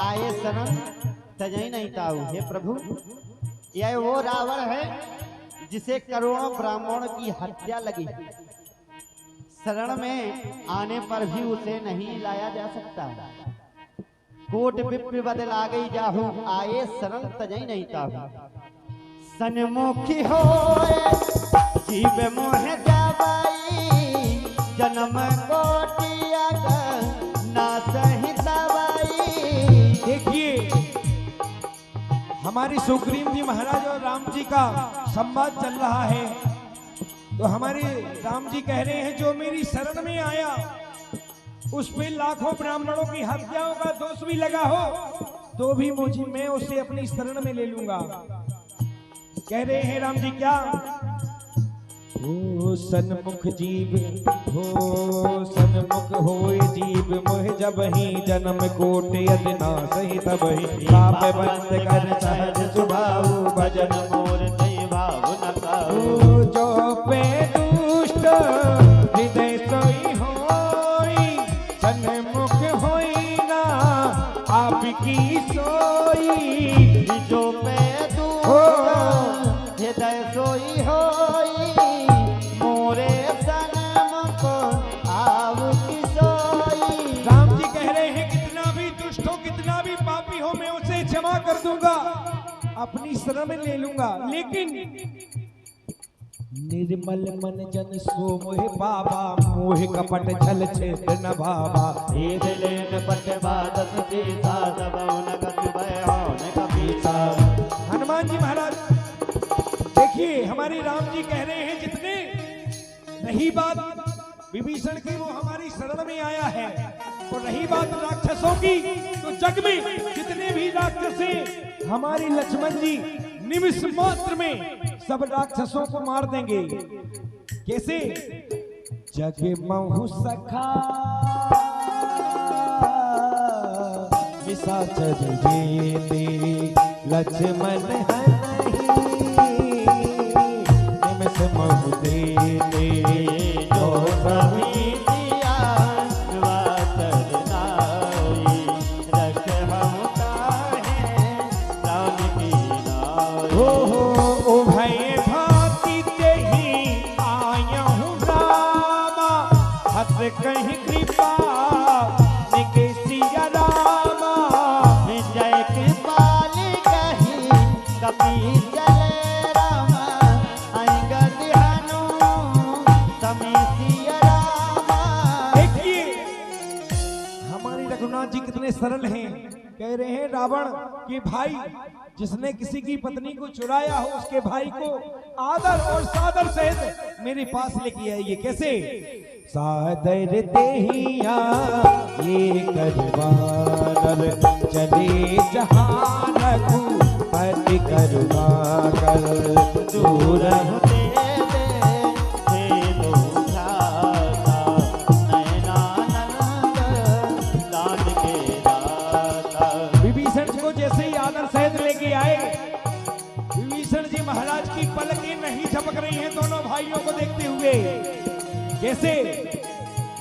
आए शरण तजई नहीं ताऊ। हे प्रभु, यह वो रावण है जिसे करोड़ों ब्राह्मण की हत्या लगी। शरण में आने पर भी उसे नहीं लाया जा सकता। कोट विप्र बदला गई जाहू, आए शरण तजई नहीं ताहू। सन्मुखी हो जीव मोह जावाई, जन्म कोटिया ना सही दवाई। देखिए, हमारी सुग्रीव जी महाराज और राम जी का संवाद चल रहा है, तो हमारे राम जी कह रहे हैं जो मेरी शरण में आया उस पे लाखों ब्राह्मणों की हत्याओं का दोष भी लगा हो तो भी मुझे मैं उसे अपनी शरण में ले लूंगा। कह रहे हैं राम जी क्या? हो सन्मुख जीव हो सन्मुख होए जीव मोह जब ही जन्म कोट यदि ना सही तब ही पाप बंद कर सहज सुभाऊ भजन मोर नहीं भाव न काऊ। जो पे दुष्ट हृदय सोई होई सन्मुख होई ना आपकी सोई। जो पे दुष्ट हृदय सोई होई मोरे सन्मुख आपकी सोई। राम जी कह रहे हैं कितना भी दुष्ट हो कितना भी पापी हो मैं उसे क्षमा कर दूंगा, अपनी शरण में ले लूंगा। लेकिन निर्मल मन जन सो मोह बाबा मोह कपट छल छेद न भावा। एक लेन पट बादत सीता सबौ न कछु भय हो न कपीसा। हनुमान जी महाराज देखिए, हमारे राम जी कह रहे हैं जितने रही बात विभीषण की वो हमारी शरण में आया है, और रही बात राक्षसों की तो जग में जितने भी राक्षस हैं हमारे लक्ष्मण जी निमिष मात्र में सब राक्षसों को मार देंगे। कैसे? जग महु सखा निशाचर जेते लक्ष्मण हनहि निमिष महु देते जो समीतिया वातर नाई रख हम काहे राम की नाई। ओ भय भांति तेहि आयहु रामा हस कहीं कृपा निकेसिया रामा। जय कृपाल कही कपी चले रामा अंगद हनु समीतिया रामा। देखिए, हमारे रघुनाथ जी कितने सरल हैं। कह रहे हैं रावण के भाई जिसने किसी की पत्नी को चुराया हो उसके भाई को आदर और सादर सहित मेरे पास लेके आइए। कैसे? सादर देहिया ये करवानर चले जहां रघुपति करुणा कर दूर दे दे हे लोधाता नैनानंद लाल के दाता। विभीषण को जैसे ही आदर सहित लेके आए, विभीषण जी महाराज की पलकें नहीं झपक रही हैं दोनों भाइयों को देखते हुए। कैसे?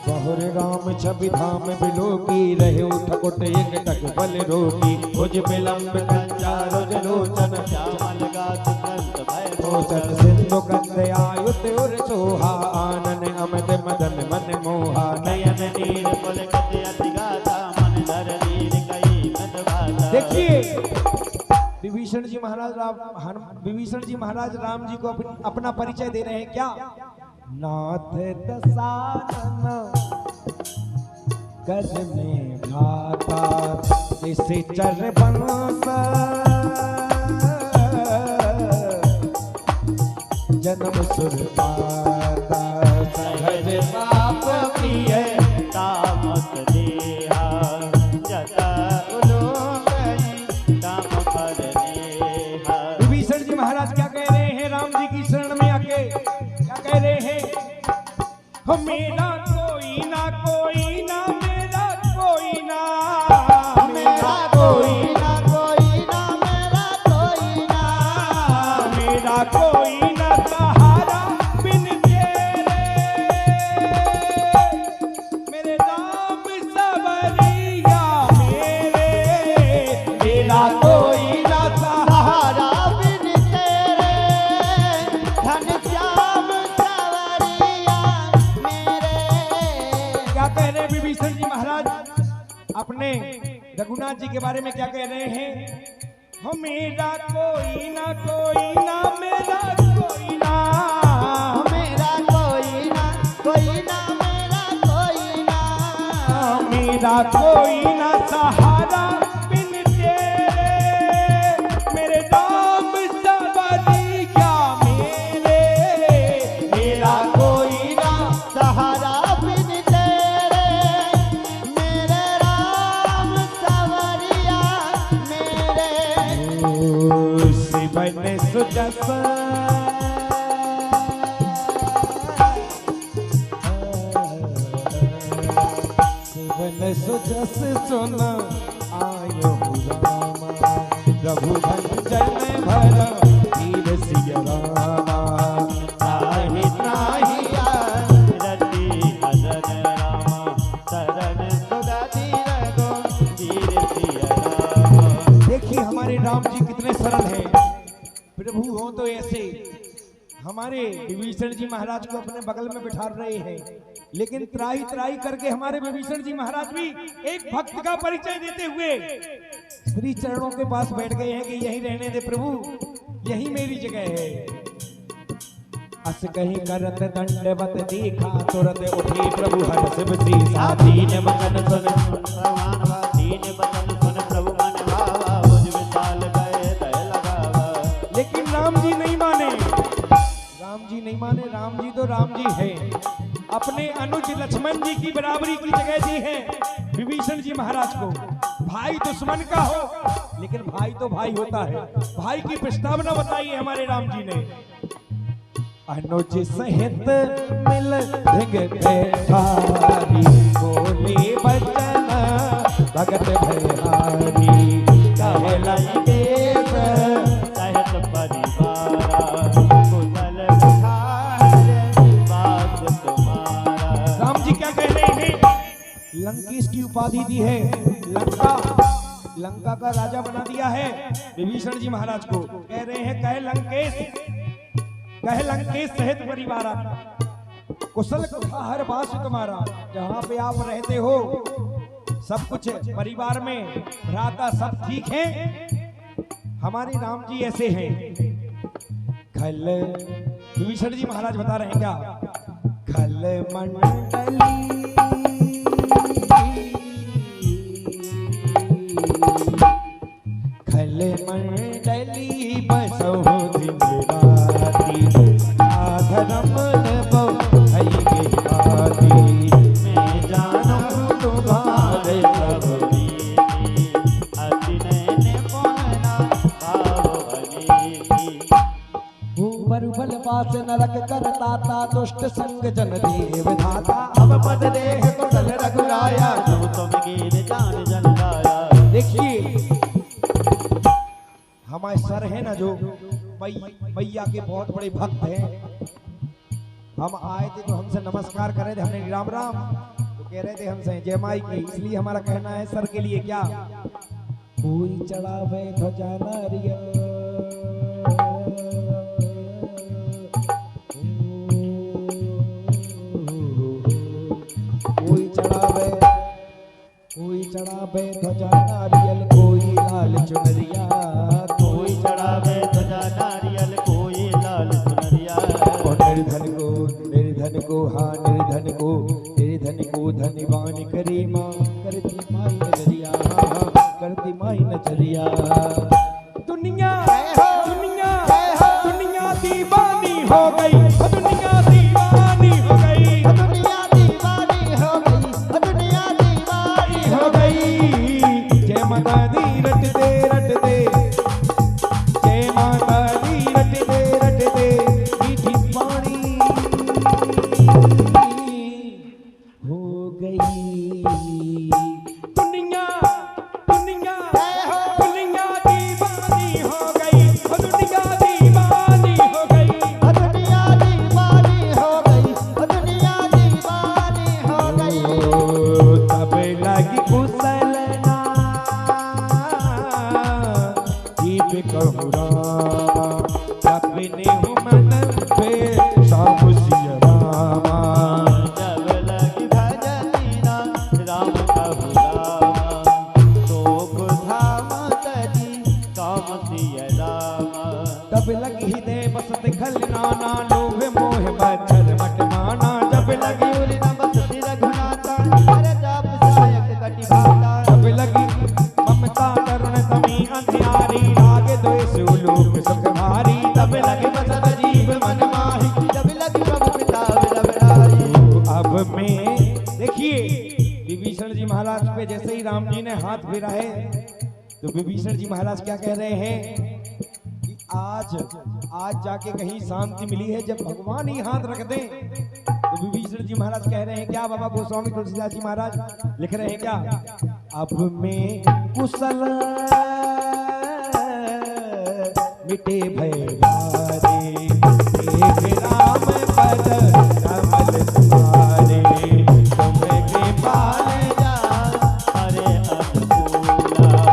बहुर राम छवि धाम बिलोकी रहे उठकुट एक टक बल रोकी भुज विलंब कंचारोज लोचन श्यामल गात ग्रंथ भय भोजन सिंधु कंद आयुत उर सोहा आनन अमद मदन मन मोहा नयन नीर पुलकित अति गाता मन धर नीर कई मत भाता। देखिए, विभीषण जी महाराज राम जी को अपना परिचय दे रहे हैं। क्या? नाथ दसानन कर में भाता इसे चर बंस जन्म सुर पाता सहज पाप प्रिय तामस देहा जता उलोकई ताम पर नेहा। विभीषण जी महाराज क्या कह रहे हैं राम जी की शरण में आके? क्या कह रहे हैं? हो मेरा कोई ना कोई ना मेरा कोई ना मेरा कोई ना कोई ना मेरा कोई ना मेरा कोई ना सहारा बिन तेरे मेरे नाम सवरिया रघुनाथ जी के बारे में क्या कह रहे हैं? हम मेरा कोई ना मेरा कोई ना, मेरा कोई ना मेरा कोई ना, मेरा कोई ना सहारा बिन तेरे, मेरे नाम सवारी क्या मेरे, मेरा कोई ना सहारा बिन तेरे, मेरे राम सवरिया मेरे। शिवन सुजस शिवन सुजस सुन आयो रामा, रघुवंशन भर वीर सिय रामा, ताहि ताहि रति अदन रामा, शरण सुधा रघु वीर सिय रामा। देखिए हमारे राम जी कितने सरल हैं। प्रभु हो तो ऐसे हमारे विभीषण जी महाराज को अपने बगल में बिठा रहे हैं, लेकिन त्राही त्राही करके हमारे विभीषण जी महाराज भी एक भक्त का परिचय देते हुए श्री चरणों के पास बैठ गए हैं कि यही रहने दे प्रभु, यही मेरी जगह है। अस कहीं करत दंडवत देखा, तुरंत उठे प्रभु हर्ष बसीसा, दीन बचन सुन प्रमाणवा, दीन बचन सुन प्रभु मन भावा, मुझ विशाल गए दय लगावा। लेकिन राम जी नहीं माने, राम जी नहीं माने। राम जी तो राम जी है, अपने अनुज लक्ष्मण जी की बराबरी की जगह दी है विभीषण जी महाराज को। भाई दुश्मन का हो लेकिन भाई तो भाई होता है। भाई की प्रस्तावना बताई है हमारे राम जी ने। अनुज सहित मिल धिंग बैठारी, बोले बचन भगत भयहारी, कहे लगे सहत परिवारा, कुशल कुठार बात तुम्हारा। राम जी क्या कह रहे हैं? लंकेश की उपाधि दी है, लंका का राजा बना दिया है विभीषण जी महाराज को। कह रहे हैं कहे लंकेश सहित परिवारा, कुशल कुठार बास तुम्हारा। जहां पे आप रहते हो सब कुछ परिवार में भ्राता सब ठीक है। हमारे राम जी ऐसे हैं। खल विभीषण जी महाराज बता रहे हैं क्या? खल मंडली खल मंडली बसो धिंगराती, धर्म भई के बाती, मैं जानूं तुम्हारे सब रीति, अति नैन पुनना भाव अनेकी। ऊपर बल पास नरक करताता, दुष्ट संग जन देव धाता, अब पद देह कुशल रघुराया, जो तुम गिर जान जन लाया। देखिए हमारे सर है ना जो मैया के बहुत बड़े भक्त हैं। हम आए थे तो हमसे नमस्कार कर रहे थे, हमने राम राम तो कह रहे थे हमसे जय माई की। इसलिए हमारा कहना है सर के लिए क्या? कोई चढ़ावे ध्वजा नारियल, कोई चढ़ावे ध्वजा नारियल, कोई लाल चुनरिया, कोई चढ़ावे ध्वजा नारियल, कोई लाल चुनरिया। निर्धन को हाँ निर्धन को धनवान करे माँ, करती माई नजरिया, करती माई नजरिया। दुनिया दीवानी हो गई, दुनिया दीवानी हो गई, दुनिया दीवानी हो गई, दुनिया दीवानी हो गई। जय माता दी रट दे, जय माता दी रट दे, मीठी पानी हो गई। दुनिया दीवानी हो गई, दुनिया दीवानी हो गई, दुनिया दीवानी हो गई, दुनिया दीवानी हो गई। तब लगी कुशलना जीव कहूँ रामा, अपने मन पे सब सिय रामा। जब लगी भजनी ना राम कहु रामा, तो तो सुलोक सुख भारी, तब लगे बसत जीव मन माही, जब लगे प्रभु पिता विरह बिहारी। अब मैं देखिए विभीषण जी महाराज पे जैसे ही राम जी ने हाथ फेरा है तो विभीषण जी महाराज क्या कह रहे हैं कि आज जाके कहीं शांति मिली है जब भगवान ही हाथ रख दें। तो विभीषण जी महाराज कह रहे हैं क्या, बाबा गोस्वामी तुलसीदास जी महाराज लिख रहे हैं क्या, अब मैं कुशल मिटे भय भारे, एक राम पद कमल तुम्हारे, तुम कृपाल जा हरे अनुकूला,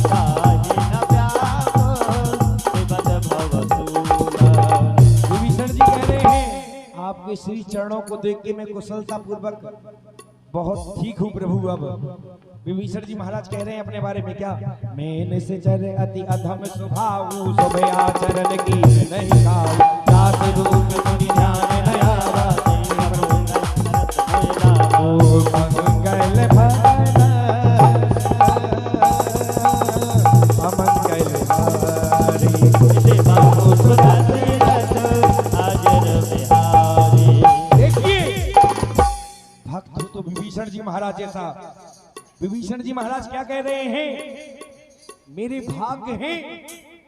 काहे न व्यापो विपद भवसूला। विभीषण जी कह रहे हैं आपके श्री चरणों को देख के मैं कुशलता पूर्वक बहुत ठीक हूँ प्रभु। अब विभीषण जी महाराज कह रहे हैं अपने बारे में क्या, मैं निश्चर अति अधम स्वभाव, शोभे आचरण की नहीं खाऊ, जात रूप सुनि ध्यान न आवा, ओ मंगल भवन अमंगल हारी, बाहु सुदर्शन अजर बिहारी। देखिए भक्त हो तो विभीषण जी महाराज जैसा। विभीषण जी महाराज क्या कह रहे हैं, मेरे भाग्य हैं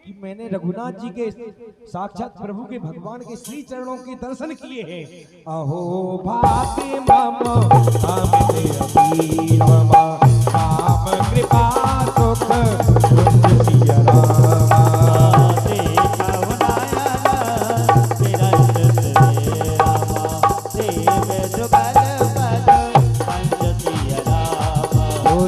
कि मैंने रघुनाथ जी के साक्षात प्रभु के भगवान के श्री चरणों के दर्शन किए हैं। अहो भाग्य मम आमिते अभी मम, राम कृपा सुख कुंज सिया रामा,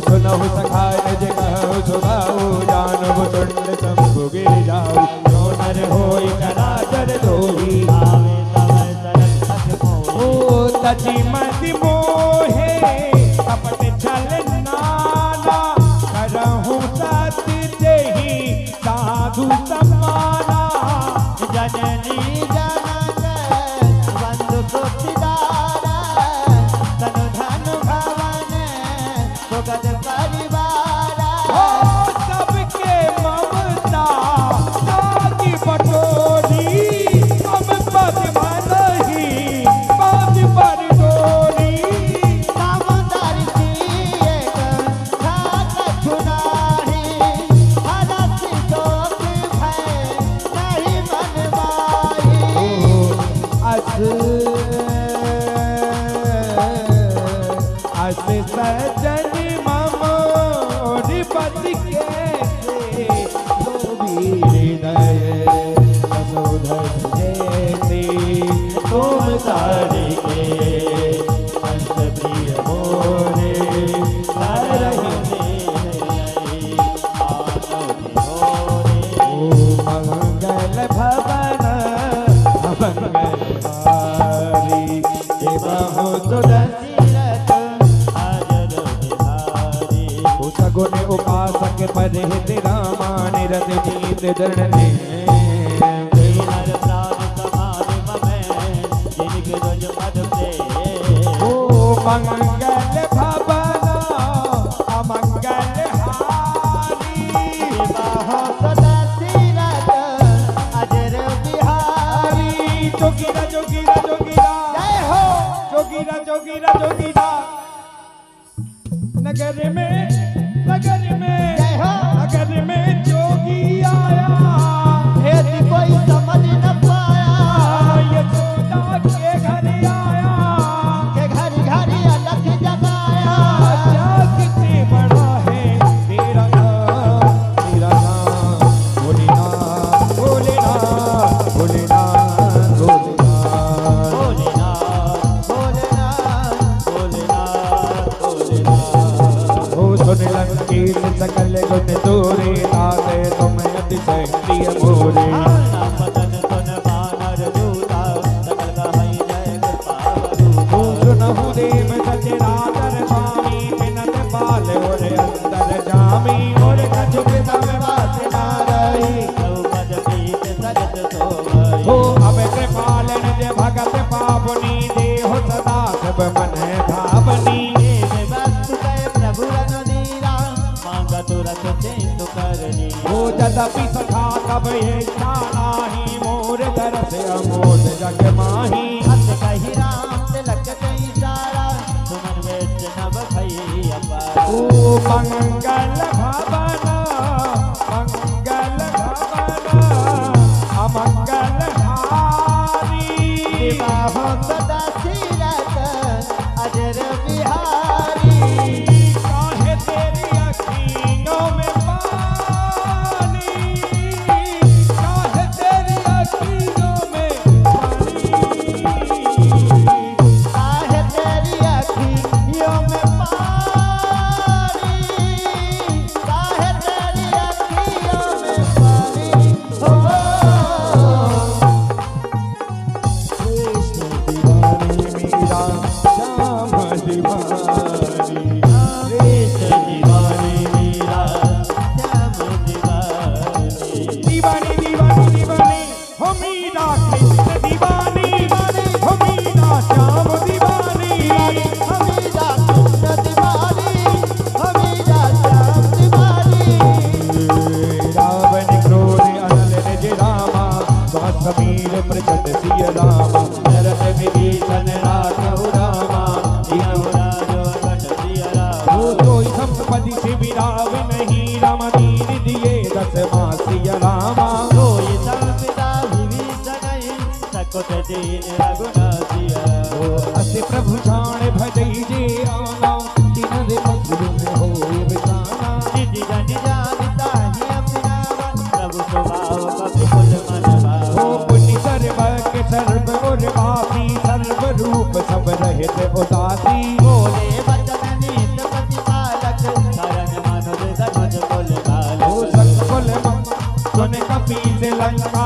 सुनहु सखाय जे कहु सुभाऊ, जानहु तुंड शंभु गिर जाऊ, जो नर होई चराचर धोई, आवे तवै तरत सख मोहि, ओ तजी मति मोहे कपट छल नाना, करहु सत्य तेहि साधु सम्माना, जननी जनक बंधु सुखदारा, तनु धन भवन सुगत परिवारा, सबके ममता सागी बटोरी, हम पद मनहि पद पर डोरी, नामदार एक खाक छुनाही, हरस शोक भय नहीं मनवाही, अस सजन ममोरि पति के हृदय ससोधर जैसे, तुम तारे के अंत प्रिय मोरे, मंगल भवन अमंगल हारी, बाहु सुदर्शन अजर बिहारी, सगुन उपासक परिहित रामा, निरत जीत दृढ़ हर प्राण समाधि ममें, जिनके रोज पद प्रेम, ओ मंगल भवन अमंगल हारी, बाहु सुदर्शन अजर बिहारी, जोगीरा जोगीरा जोगीरा जय हो, जोगीरा जोगीरा जोगीरा, नगर में जय हो, नगर में जोगी आया, यदि कोई समझ न पाया, यशोदा के घर आया, के घर घर अलग जगाया, कितने बड़ा है तेरा नाम, तेरा नाम, भोलेनाथ भोलेनाथ भोलेनाथ भोलेनाथ भोलेनाथ भोलेनाथ भोलेनाथ, ओ सुन लंकेश सकल गुण तोरे, आगे तुम अतिशय प्रिय मोरे, पतन सुन बानर दूता, सकल कहि जय कृपा रूपा, सुनहु देव सचराचर स्वामी, बिनत पाल और अंतर जामी, और कछु तब बात ना रही, पद प्रीत सजत सोई, हो अब कृपालन जे भगत पावनी, देहो सदा सब मन भावनी, वस्तु प्रभु रघुवीरा, मांगा तुरत सिंधु करनी। ओ जदपि सखा तब ये नाही मोर दरस अमोद जग माही। अस कही राम तिलक कई सारा सुमन वेच नभ भई अपार। ओ मंगल भवन अमंगल हारी। विवाह सदा सीरत अजर बिहारी। काहे तेरी अखियों में पानी, काहे तेरी अखियों में पानी। काहे तेरी अखियों में पानी, काहे तेरी अखियों में पानी। हो कृष्ण दीवानी मीरा श्याम दीवानी। दीवानी दीवानी दीवानी हो मीरा कृष्ण दीवानी, हो मीरा श्याम दीवानी। हमीरा कृष्ण दीवानी, हमीरा श्याम दीवानी। रावण क्रोध अनल निज रामा, समीर प्रचंड सिय रामा। नरक विभीषण राघव रामा, संपत्ति से विराव नहीं। राम दीन दिए 10 मासिय रामा। कोई संविदा विभीषण सकुत दीन रघुनाथिया। अस प्रभु जान भजई जे आना, दिन रे मधुर में होए बिताना। निज जन जानता ही अपनावा, प्रभु स्वभाव कपि कुल मन भावा। हो पुण्य सर्व के सर्व और पापी, सर्व रूप सब रहित उदासी। बोले वचन नीत प्रतिपालक, शरण मनुज धनुज कुल हो बालक। सकल मन सुन कपि से लंका